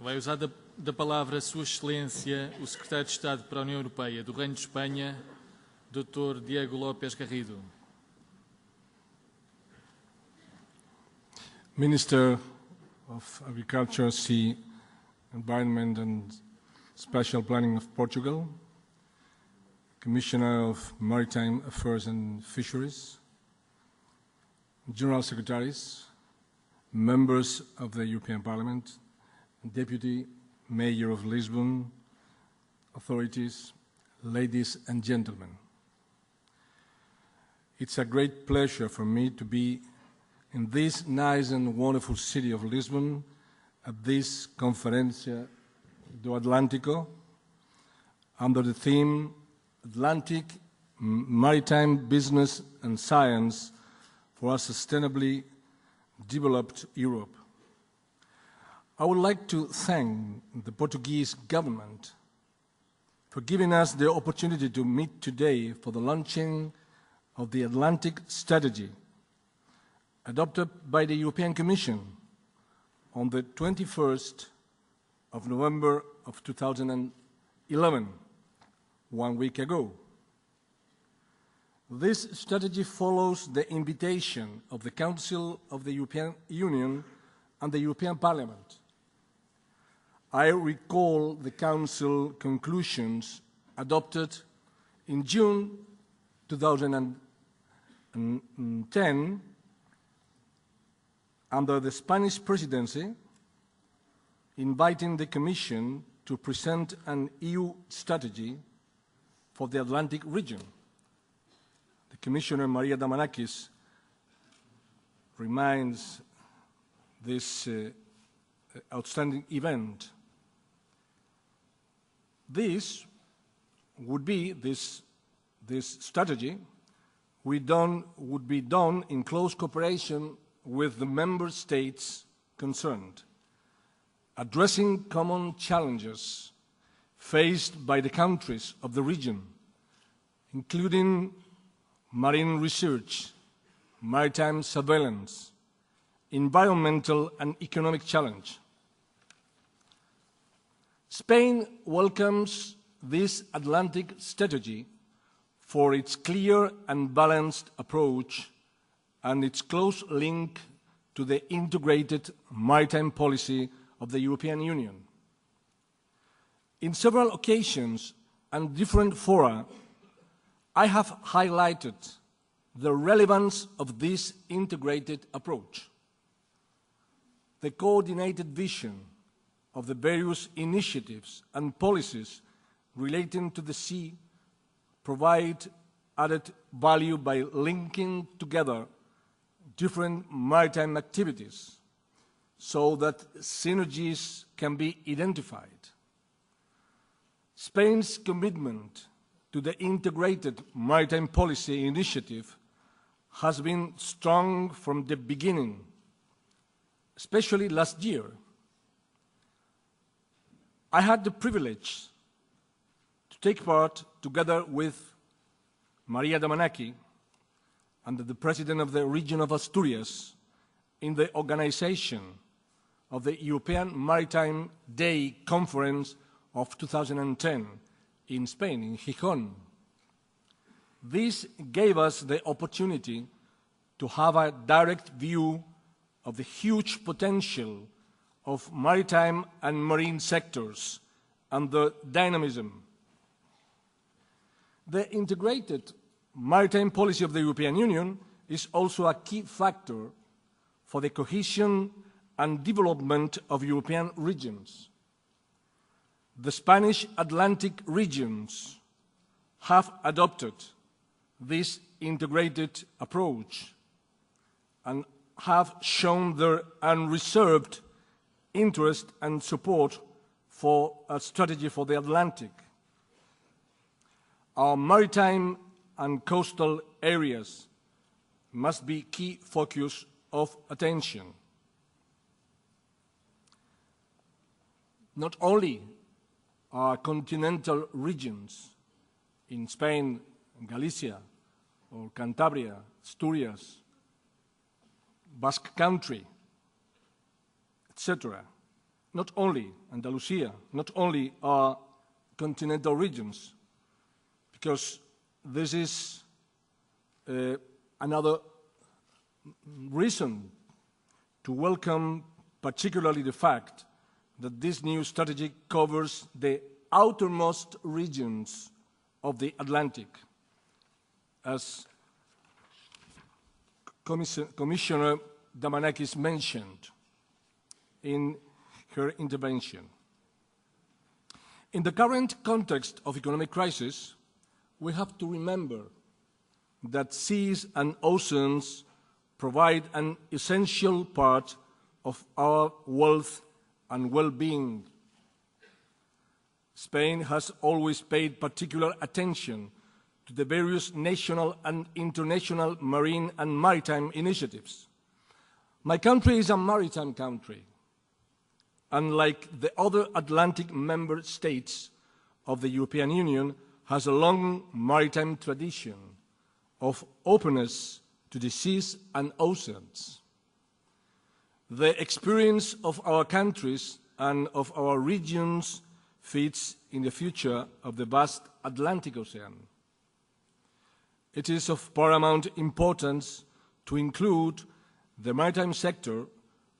Vai usar da palavra Sua Excelência o Secretário de Estado para a União Europeia do Reino de Espanha, Dr. Diego Lopez Garrido. Minister of Agriculture, Sea, Environment and Spatial Planning of Portugal, Commissioner of Maritime Affairs and Fisheries, General Secretaries, members of the European Parliament, Deputy Mayor of Lisbon, authorities, ladies and gentlemen. It's a great pleasure for me to be in this nice and wonderful city of Lisbon at this Conferencia do Atlântico under the theme Atlantic Maritime Business and Science for a Sustainably Developed Europe. I would like to thank the Portuguese government for giving us the opportunity to meet today for the launching of the Atlantic Strategy adopted by the European Commission on the 21st of November of 2011, 1 week ago. This strategy follows the invitation of the Council of the European Union and the European Parliament. I recall the Council conclusions adopted in June 2010 under the Spanish presidency, inviting the Commission to present an EU strategy for the Atlantic region. The Commissioner Maria Damanakis reminds this outstanding event. This strategy would be done in close cooperation with the member states concerned, addressing common challenges faced by the countries of the region, including marine research, maritime surveillance, environmental and economic challenge. Spain welcomes this Atlantic strategy for its clear and balanced approach and its close link to the integrated maritime policy of the European Union. In several occasions and different fora, I have highlighted the relevance of this integrated approach. The coordinated vision of the various initiatives and policies relating to the sea provide added value by linking together different maritime activities so that synergies can be identified. Spain's commitment to the integrated maritime policy initiative has been strong from the beginning, especially last year. I had the privilege to take part, together with Maria Damanaki and the President of the region of Asturias, in the organization of the European Maritime Day Conference of 2010 in Spain, in Gijón. This gave us the opportunity to have a direct view of the huge potential of maritime and marine sectors and the dynamism. The integrated maritime policy of the European Union is also a key factor for the cohesion and development of European regions. The Spanish Atlantic regions have adopted this integrated approach and have shown their unreserved interest and support for a strategy for the Atlantic. Our maritime and coastal areas must be key focus of attention. Not only our continental regions in Spain, Galicia, or Cantabria, Asturias, Basque Country, etc., not only Andalusia, not only our continental regions, because this is another reason to welcome particularly the fact that this new strategy covers the outermost regions of the Atlantic, as Commissioner Damanakis mentioned in her intervention. In the current context of economic crisis, we have to remember that seas and oceans provide an essential part of our wealth and well-being. Spain has always paid particular attention to the various national and international marine and maritime initiatives. My country is a maritime country. Unlike the other Atlantic member states of the European Union, has a long maritime tradition of openness to the seas and oceans. The experience of our countries and of our regions fits in the future of the vast Atlantic Ocean. It is of paramount importance to include the maritime sector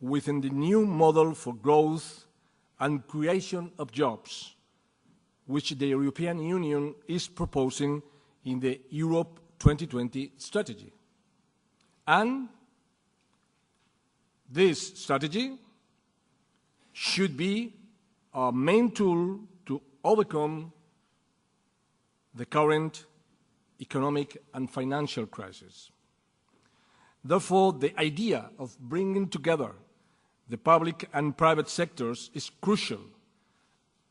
within the new model for growth and creation of jobs, which the European Union is proposing in the Europe 2020 strategy. And this strategy should be our main tool to overcome the current economic and financial crisis. Therefore, the idea of bringing together the public and private sectors is crucial,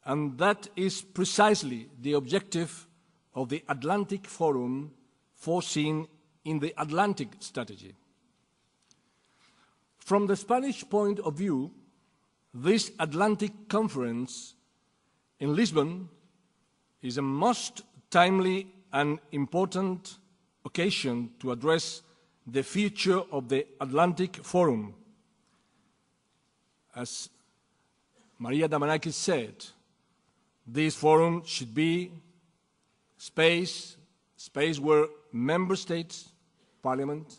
and that is precisely the objective of the Atlantic Forum foreseen in the Atlantic Strategy. From the Spanish point of view, this Atlantic Conference in Lisbon is a most timely and important occasion to address the future of the Atlantic Forum. As Maria Damanakis said, this forum should be space where member states, parliament,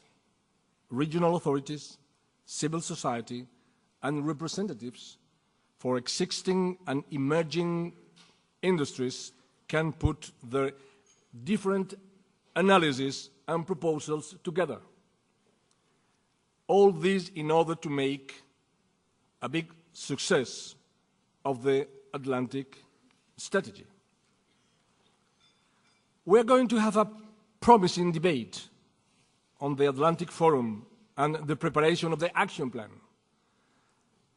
regional authorities, civil society, and representatives for existing and emerging industries can put their different analyses and proposals together. All this in order to make a big success of the Atlantic Strategy. We're going to have a promising debate on the Atlantic Forum and the preparation of the action plan.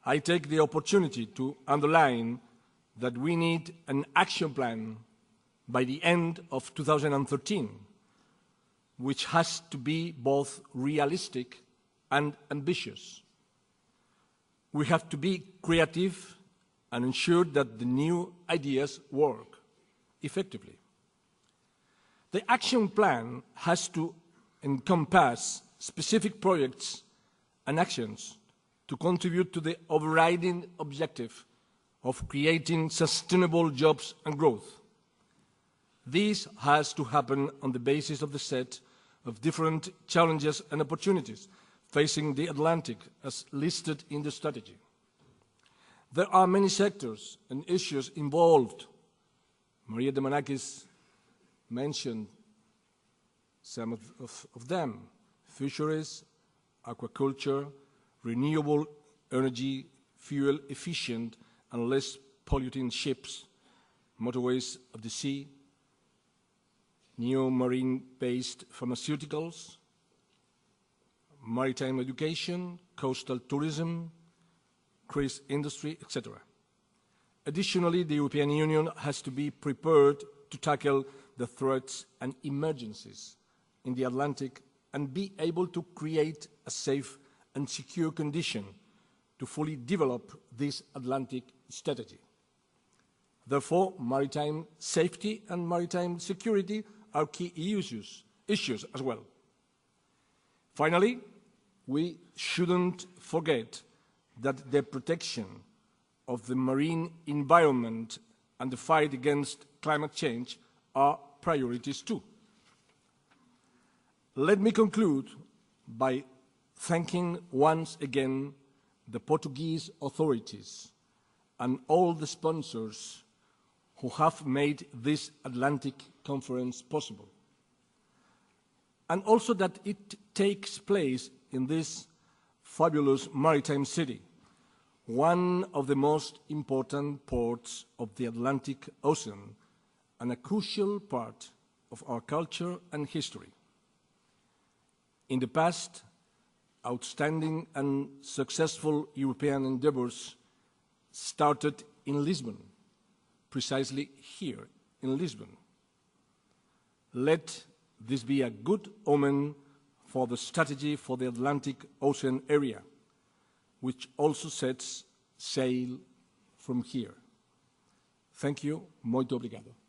I take the opportunity to underline that we need an action plan by the end of 2013, which has to be both realistic and ambitious. We have to be creative and ensure that the new ideas work effectively. The action plan has to encompass specific projects and actions to contribute to the overriding objective of creating sustainable jobs and growth. This has to happen on the basis of the set of different challenges and opportunities facing the Atlantic as listed in the strategy. There are many sectors and issues involved. Maria Damanakis mentioned some of them: fisheries, aquaculture, renewable energy, fuel-efficient and less polluting ships, motorways of the sea, new marine-based pharmaceuticals, maritime education, coastal tourism, cruise industry, etc. Additionally, the European Union has to be prepared to tackle the threats and emergencies in the Atlantic and be able to create a safe and secure condition to fully develop this Atlantic strategy. Therefore, maritime safety and maritime security are key issues as well. Finally, we shouldn't forget that the protection of the marine environment and the fight against climate change are priorities too. Let me conclude by thanking once again the Portuguese authorities and all the sponsors who have made this Atlantic Conference possible. And also that it takes place in this fabulous maritime city, one of the most important ports of the Atlantic Ocean and a crucial part of our culture and history. In the past, outstanding and successful European endeavors started in Lisbon, precisely here in Lisbon. Let this be a good omen for the strategy for the Atlantic Ocean area, which also sets sail from here. Thank you. Muito obrigado.